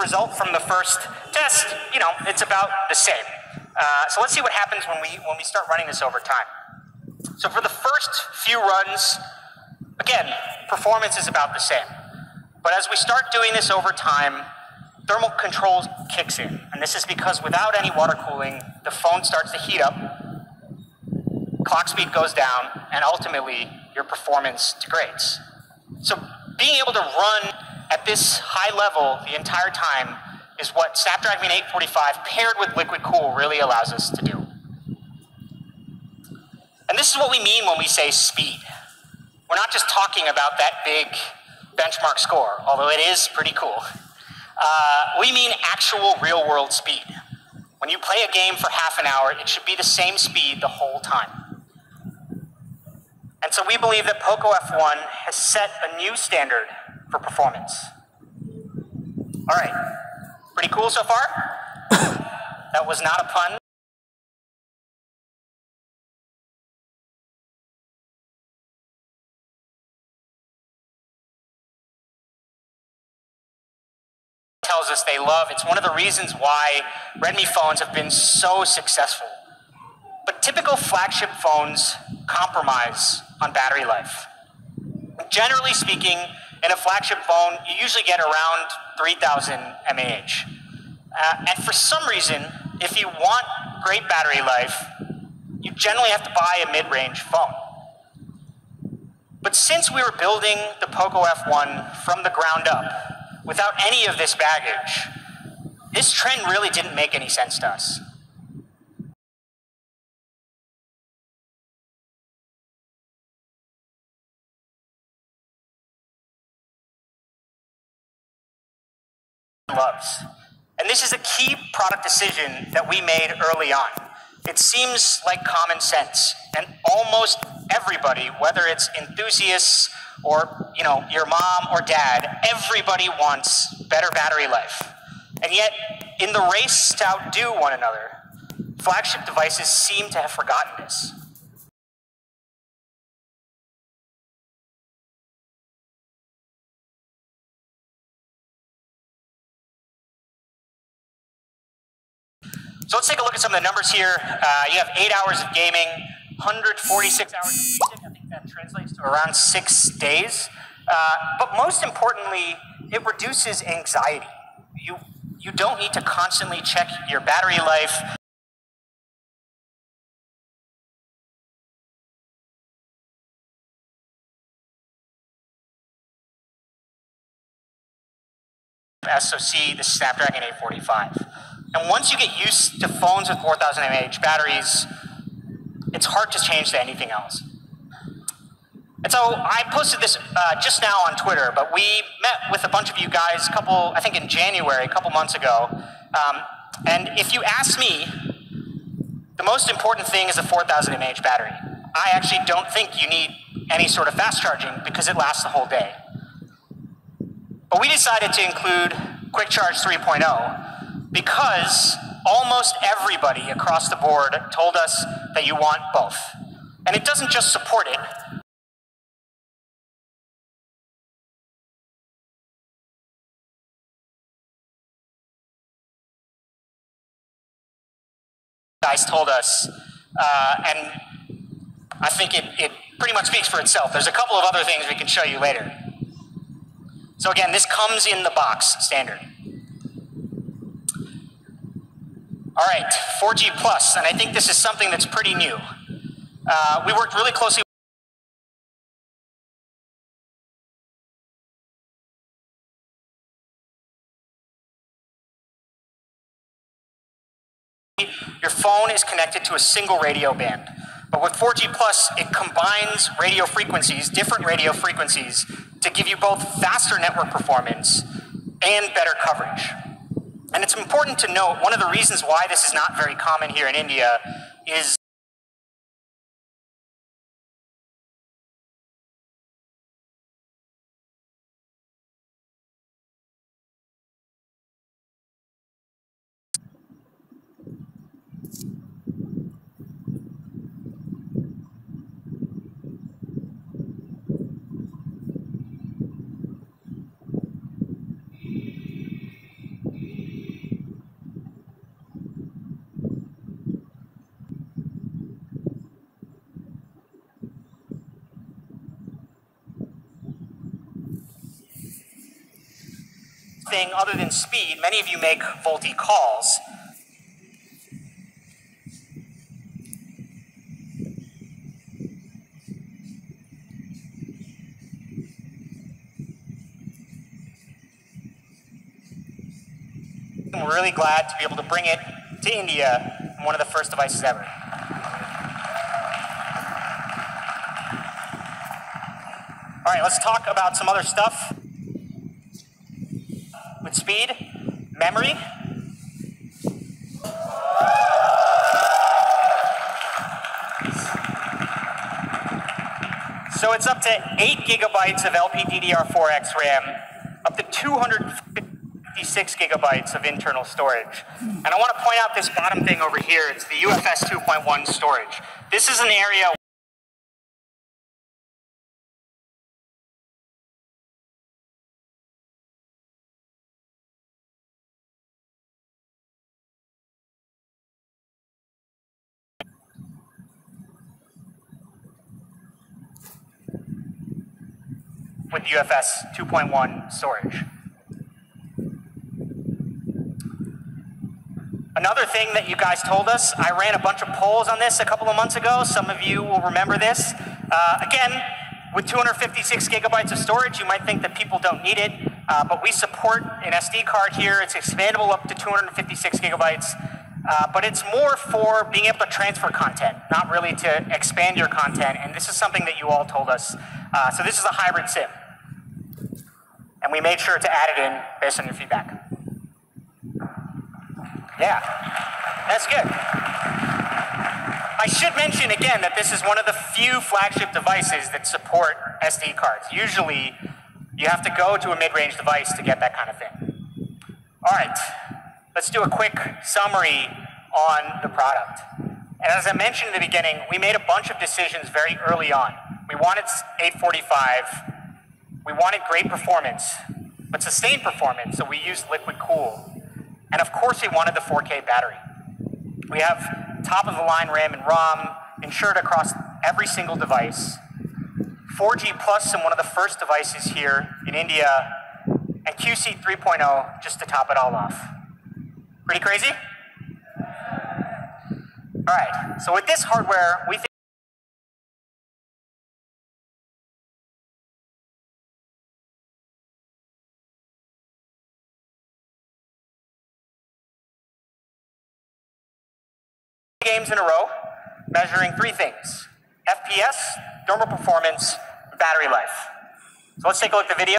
result from the first test, you know, it's about the same. So let's see what happens when we start running this over time. So for the first few runs, again, performance is about the same. But as we start doing this over time, thermal control kicks in. And this is because without any water cooling, the phone starts to heat up, clock speed goes down, and ultimately your performance degrades. So being able to run at this high level the entire time is what Snapdragon 845 paired with liquid cool really allows us to do. And this is what we mean when we say speed. We're not just talking about that big benchmark score, although it is pretty cool. We mean actual real-world speed. When you play a game for half an hour, it should be the same speed the whole time. And so we believe that Poco F1 has set a new standard for performance. All right, pretty cool so far? That was not a pun. Tells us they love. It's one of the reasons why Redmi phones have been so successful. But typical flagship phones compromise on battery life. Generally speaking, in a flagship phone, you usually get around 3,000 mAh. And for some reason, if you want great battery life, you generally have to buy a mid-range phone. But since we were building the Poco F1 from the ground up, without any of this baggage, this trend really didn't make any sense to us. Loves. And this is a key product decision that we made early on. It seems like common sense, and almost everybody, whether it's enthusiasts or, you know, your mom or dad, everybody wants better battery life. And yet, in the race to outdo one another, flagship devices seem to have forgotten this. So let's take a look at some of the numbers here. You have 8 hours of gaming, 146 hours of music. I think that translates to around 6 days. But most importantly, it reduces anxiety. You don't need to constantly check your battery life. SoC, the Snapdragon 845. And once you get used to phones with 4,000 mAh batteries, it's hard to change to anything else. And so I posted this just now on Twitter, but we met with a bunch of you guys I think in January, a couple months ago. And if you ask me, the most important thing is a 4,000 mAh battery. I actually don't think you need any sort of fast charging because it lasts the whole day. But we decided to include Quick Charge 3.0 because almost everybody across the board told us that you want both. And it doesn't just support it. Guys told us, and I think it pretty much speaks for itself. There's a couple of other things we can show you later. So again, this comes in the box standard. All right, 4G Plus, and I think this is something that's pretty new. We worked really closely. Your phone is connected to a single radio band. But with 4G Plus, it combines radio frequencies, different radio frequencies, to give you both faster network performance and better coverage. And it's important to note, one of the reasons why this is not very common here in India is thing other than speed, many of you make faulty calls. And we're really glad to be able to bring it to India on one of the first devices ever. All right, let's talk about some other stuff with speed. Memory. So it's up to 8 gigabytes of LPDDR4X RAM, up to 256 gigabytes of internal storage. And I want to point out this bottom thing over here. It's the UFS 2.1 storage. This is an area with UFS 2.1 storage. Another thing that you guys told us, I ran a bunch of polls on this a couple of months ago. Some of you will remember this. Again, with 256 gigabytes of storage, you might think that people don't need it, but we support an SD card here. It's expandable up to 256 gigabytes, but it's more for being able to transfer content, not really to expand your content, and this is something that you all told us. So this is a hybrid SIM, and we made sure to add it in based on your feedback. Yeah, that's good. I should mention again that this is one of the few flagship devices that support SD cards. Usually, you have to go to a mid-range device to get that kind of thing. All right, let's do a quick summary on the product. And as I mentioned in the beginning, we made a bunch of decisions very early on. We wanted 845, we wanted great performance, but sustained performance, so we used liquid cool. And of course, we wanted the 4K battery. We have top-of-the-line RAM and ROM insured across every single device. 4G Plus in one of the first devices here in India, and QC 3.0 just to top it all off. Pretty crazy? All right, so with this hardware, we think games in a row, measuring 3 things: FPS, thermal performance, battery life. So let's take a look at the video.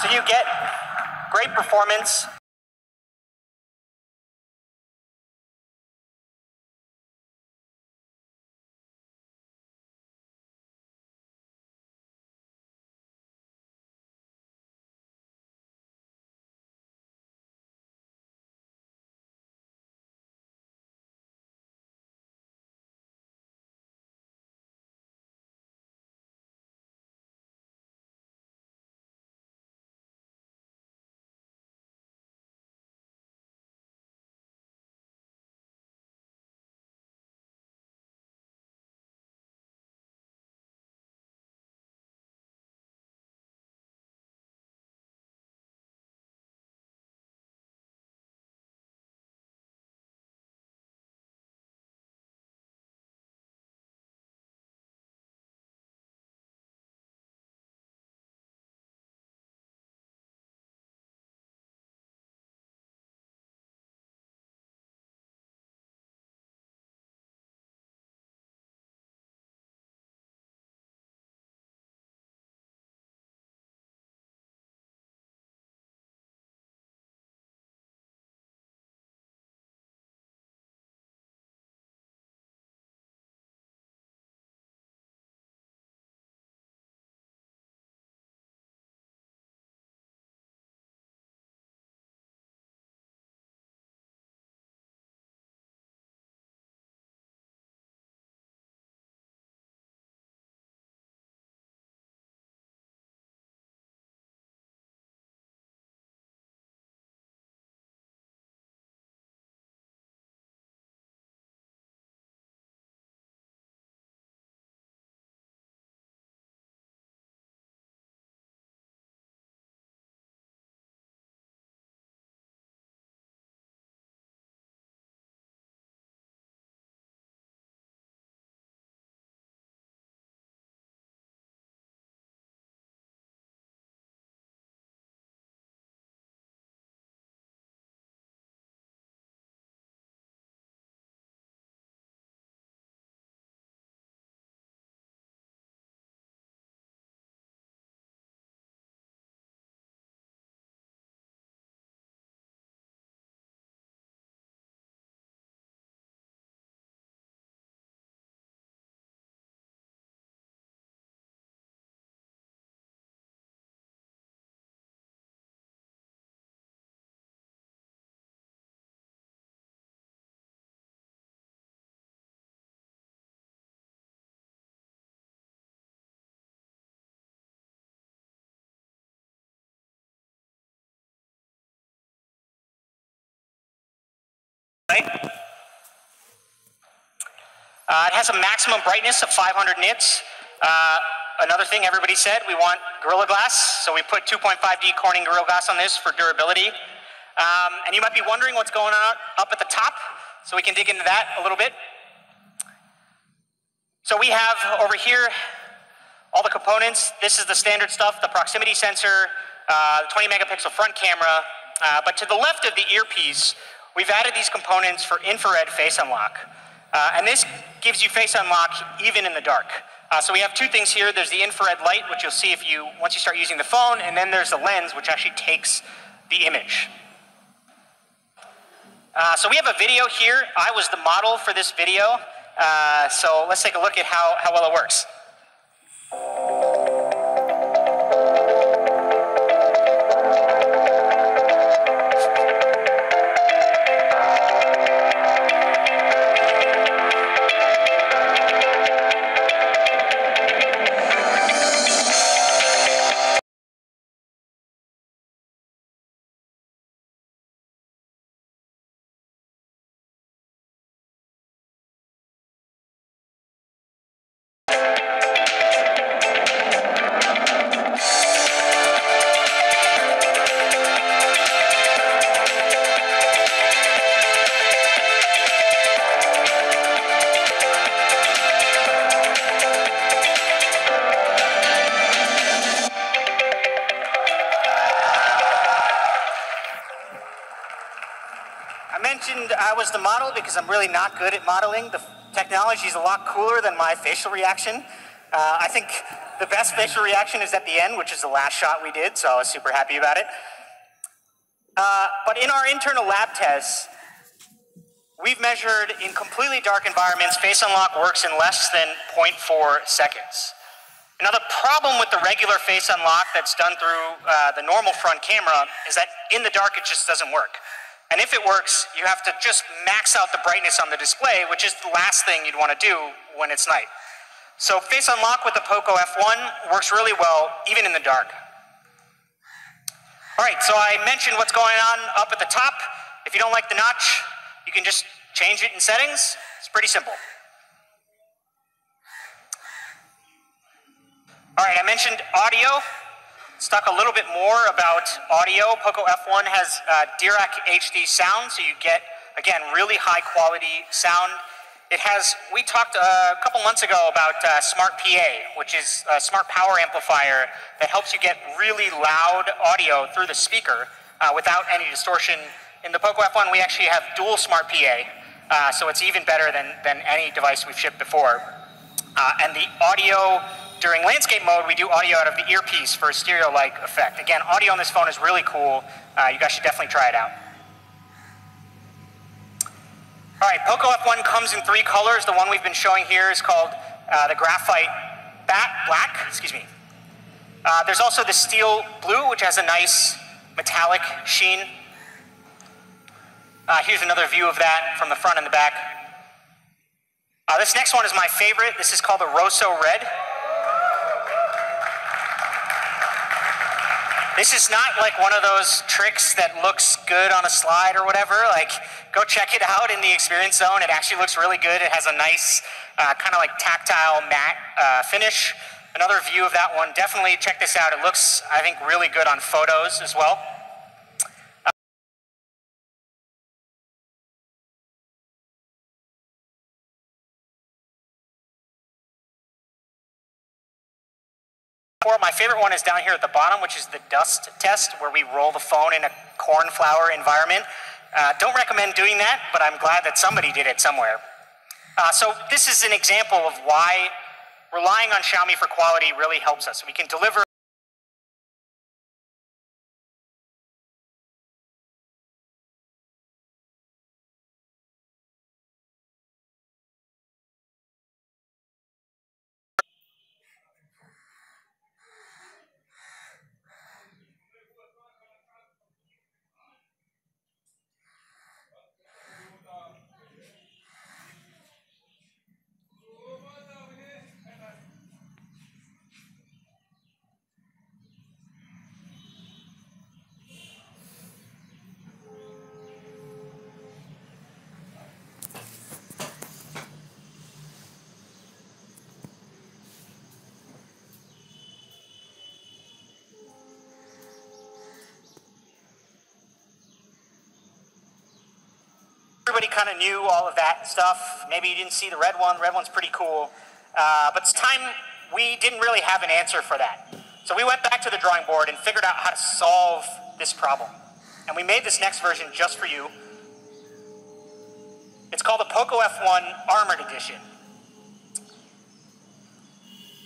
So you get great performance, Right? It has a maximum brightness of 500 nits. Another thing everybody said, we want Gorilla Glass, so we put 2.5D Corning Gorilla Glass on this for durability. And you might be wondering what's going on up at the top, so we can dig into that a little bit. So we have over here all the components. This is the standard stuff, the proximity sensor, the 20 megapixel front camera. But to the left of the earpiece, we've added these components for infrared face unlock. And this gives you face unlock even in the dark. So we have two things here. There's the infrared light, which you'll see once you start using the phone, and then there's the lens, which actually takes the image. So we have a video here. I was the model for this video. So let's take a look at how well it works. I was the model because I'm really not good at modeling. The technology is a lot cooler than my facial reaction. I think the best facial reaction is at the end, which is the last shot we did, so I was super happy about it. But in our internal lab tests, we've measured in completely dark environments, face unlock works in less than 0.4 seconds. Now the problem with the regular face unlock that's done through the normal front camera is that in the dark it just doesn't work. And if it works, you have to just max out the brightness on the display, which is the last thing you'd want to do when it's night. So face unlock with the Poco F1 works really well, even in the dark. All right, so I mentioned what's going on up at the top. If you don't like the notch, you can just change it in settings. It's pretty simple. All right, I mentioned audio. Let's talk a little bit more about audio. Poco F1 has Dirac HD sound, so you get, again, really high quality sound. It has, we talked a couple months ago about Smart PA, which is a smart power amplifier that helps you get really loud audio through the speaker without any distortion. In the Poco F1, we actually have dual Smart PA, so it's even better than any device we've shipped before. And the audio, during landscape mode, we do audio out of the earpiece for a stereo-like effect. Again, audio on this phone is really cool. You guys should definitely try it out. All right, Poco F1 comes in 3 colors. The one we've been showing here is called the Graphite Black. Excuse me. There's also the Steel Blue, which has a nice metallic sheen. Here's another view of that from the front and the back. This next one is my favorite. This is called the Rosso Red. This is not like one of those tricks that looks good on a slide or whatever. Like, go check it out in the experience zone. It actually looks really good. It has a nice kind of like tactile matte finish. Another view of that one. Definitely check this out. It looks, I think, really good on photos as well. My favorite one is down here at the bottom, which is the dust test, where we roll the phone in a cornflower environment. Don't recommend doing that, but I'm glad that somebody did it somewhere. So this is an example of why relying on Xiaomi for quality really helps us. We can deliver kind of knew all of that stuff. Maybe you didn't see the red one. The red one's pretty cool. But it's time we didn't really have an answer for that. So we went back to the drawing board and figured out how to solve this problem. And we made this next version just for you. It's called the Poco F1 Armored Edition.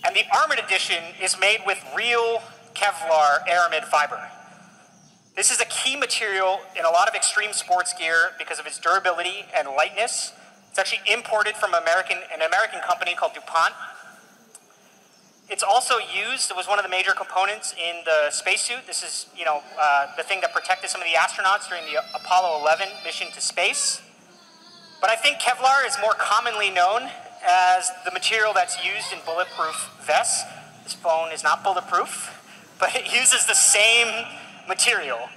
And the Armored Edition is made with real Kevlar aramid fiber. This is a key material in a lot of extreme sports gear because of its durability and lightness. It's actually imported from an American company called DuPont. It's also used, it was one of the major components in the spacesuit. This is, the thing that protected some of the astronauts during the Apollo 11 mission to space. But I think Kevlar is more commonly known as the material that's used in bulletproof vests. This phone is not bulletproof, but it uses the same material,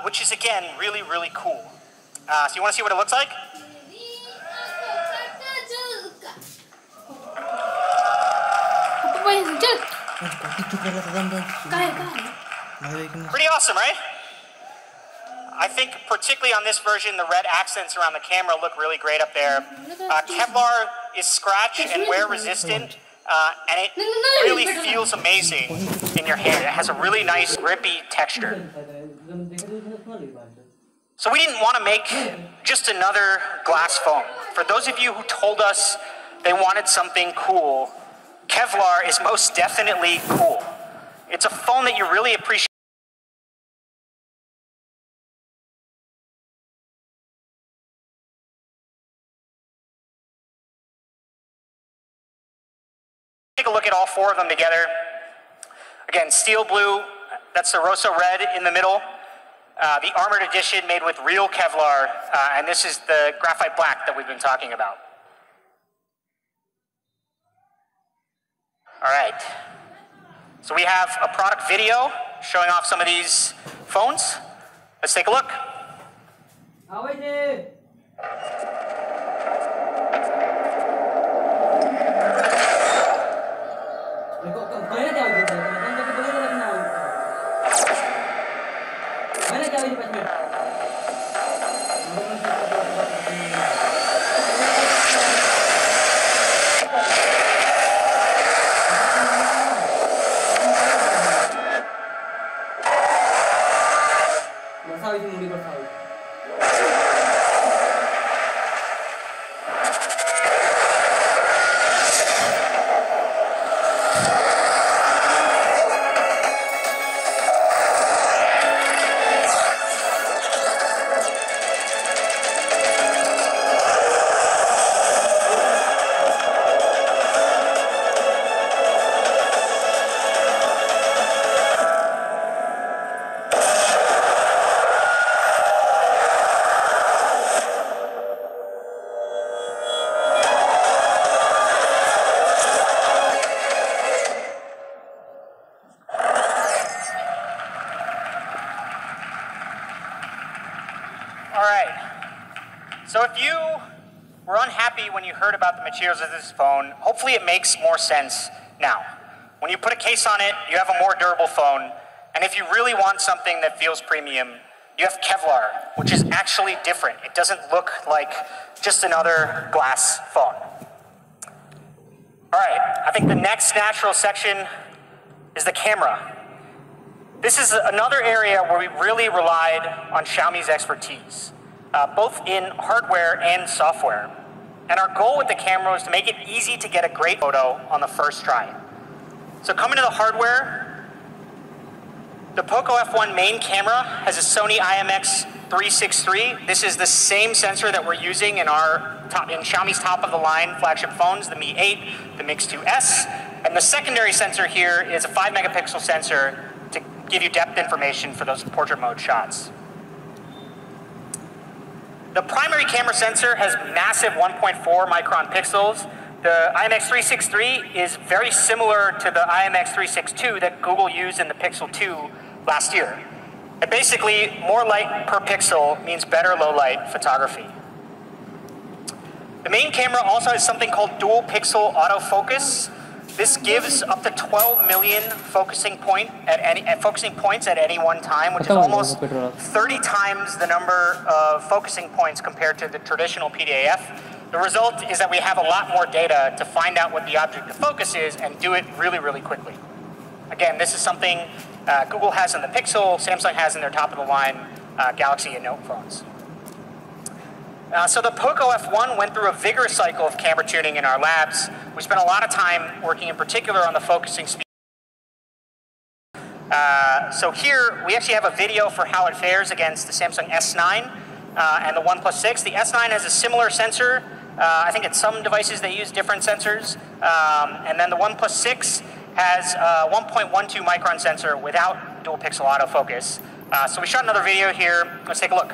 which is, again, really, really cool. So you want to see what it looks like? Pretty awesome, right? I think particularly on this version, the red accents around the camera look really great up there. Kevlar is scratch and wear resistant, and it really feels amazing in your hand. It has a really nice grippy texture. So we didn't want to make just another glass phone. For those of you who told us they wanted something cool, Kevlar is most definitely cool. It's a phone that you really appreciate. Take a look at all four of them together. Again, steel blue, that's the Rosso red in the middle. The Armored Edition made with real Kevlar, and this is the graphite black that we've been talking about. All right, so we have a product video showing off some of these phones. Let's take a look. So if you were unhappy when you heard about the materials of this phone, hopefully it makes more sense now. When you put a case on it, you have a more durable phone. And if you really want something that feels premium, you have Kevlar, which is actually different. It doesn't look like just another glass phone. All right, I think the next natural section is the camera. This is another area where we really relied on Xiaomi's expertise, both in hardware and software. And our goal with the camera was to make it easy to get a great photo on the first try. So coming to the hardware, the Poco F1 main camera has a Sony IMX363. This is the same sensor that we're using in Xiaomi's top-of-the-line flagship phones, the Mi 8, the Mix 2S. And the secondary sensor here is a 5-megapixel sensor to give you depth information for those portrait mode shots. The primary camera sensor has massive 1.4 micron pixels. The IMX363 is very similar to the IMX362 that Google used in the Pixel 2 last year. And basically, more light per pixel means better low-light photography. The main camera also has something called dual pixel autofocus. This gives up to 12 million focusing points at any one time, which is almost 30 times the number of focusing points compared to the traditional PDAF. The result is that we have a lot more data to find out what the object of focus is and do it really, really quickly. Again, this is something Google has in the Pixel, Samsung has in their top-of-the-line Galaxy and Note phones. So the Poco F1 went through a vigorous cycle of camera tuning in our labs. We spent a lot of time working in particular on the focusing speed. So here, we actually have a video for how it fares against the Samsung S9 and the OnePlus 6. The S9 has a similar sensor. I think at some devices they use different sensors. And then the OnePlus 6 has a 1.12 micron sensor without dual pixel autofocus. So we shot another video here. Let's take a look.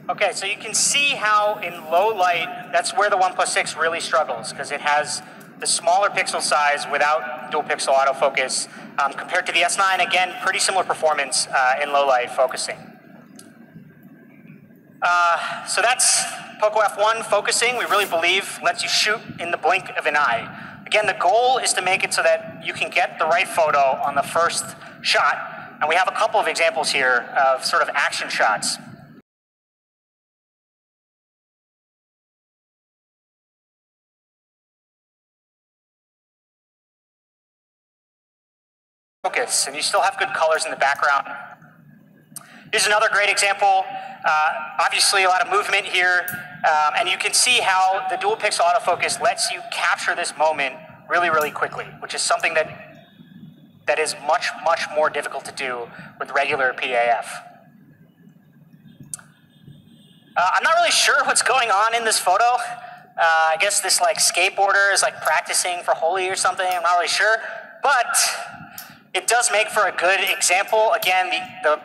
Okay, so you can see how in low light, that's where the OnePlus 6 really struggles, because it has the smaller pixel size without dual pixel autofocus. Compared to the S9, again, pretty similar performance in low light focusing. So that's Poco F1 focusing. We really believe lets you shoot in the blink of an eye. Again, the goal is to make it so that you can get the right photo on the first shot. And we have a couple of examples here of sort of action shots. Focus, and you still have good colors in the background. Here's another great example. Obviously a lot of movement here, and you can see how the dual pixel autofocus lets you capture this moment really, really quickly, which is something that is much, much more difficult to do with regular PAF. I'm not really sure what's going on in this photo. I guess this like skateboarder is like practicing for Holi or something. I'm not really sure, but it does make for a good example. Again, the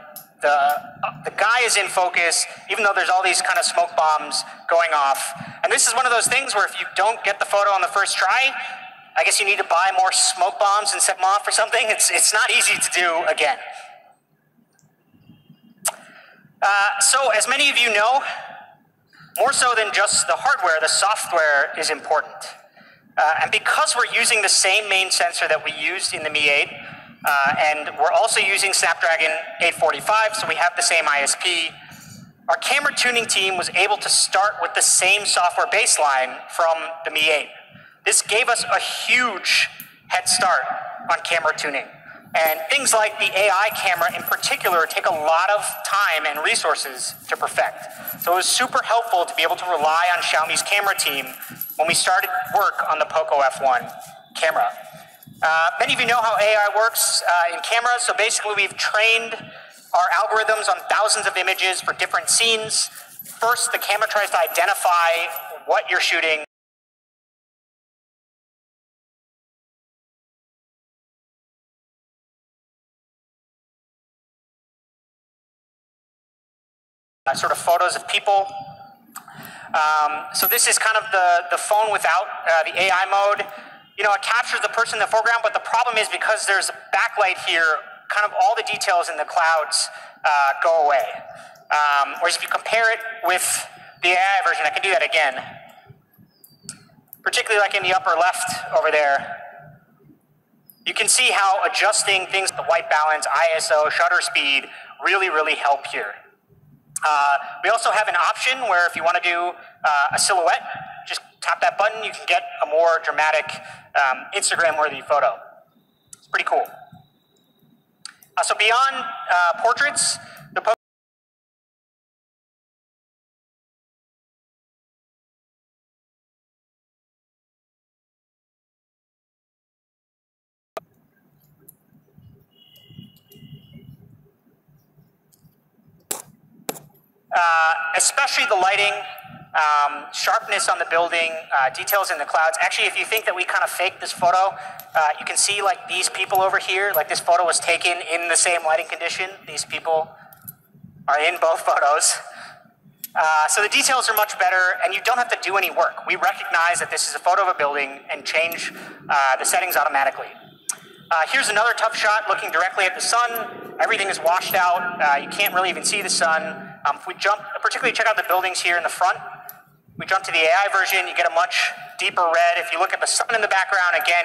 guy is in focus, even though there's all these kind of smoke bombs going off. And this is one of those things where if you don't get the photo on the first try, I guess you need to buy more smoke bombs and set them off or something. It's not easy to do again. So as many of you know, more so than just the hardware, the software is important. And because we're using the same main sensor that we used in the Mi 8, and we're also using Snapdragon 845, so we have the same ISP, our camera tuning team was able to start with the same software baseline from the Mi 8. This gave us a huge head start on camera tuning. And things like the AI camera in particular take a lot of time and resources to perfect. So it was super helpful to be able to rely on Xiaomi's camera team when we started work on the Poco F1 camera. Many of you know how AI works in cameras. So basically we've trained our algorithms on thousands of images for different scenes. First, the camera tries to identify what you're shooting. Sort of photos of people. So this is kind of the phone without the AI mode. You know, it captures the person in the foreground, but the problem is because there's a backlight here, kind of all the details in the clouds go away. Whereas if you compare it with the AI version, I can do that again. Particularly like in the upper left over there. You can see how adjusting things, the white balance, ISO, shutter speed, really, really help here. We also have an option where if you want to do a silhouette, just tap that button, you can get a more dramatic Instagram-worthy photo. It's pretty cool. So beyond portraits, the especially the lighting, sharpness on the building, details in the clouds. Actually, if you think that we kind of faked this photo, you can see like these people over here, like this photo was taken in the same lighting condition. These people are in both photos. So the details are much better, and you don't have to do any work. We recognize that this is a photo of a building and change the settings automatically. Here's another tough shot looking directly at the sun. Everything is washed out. You can't really even see the sun. If we jump, particularly check out the buildings here in the front. We jump to the AI version, you get a much deeper red. If you look at the sun in the background, again,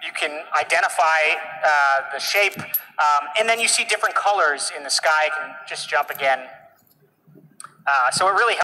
you can identify the shape. And then you see different colors in the sky. You can just jump again. So it really helps.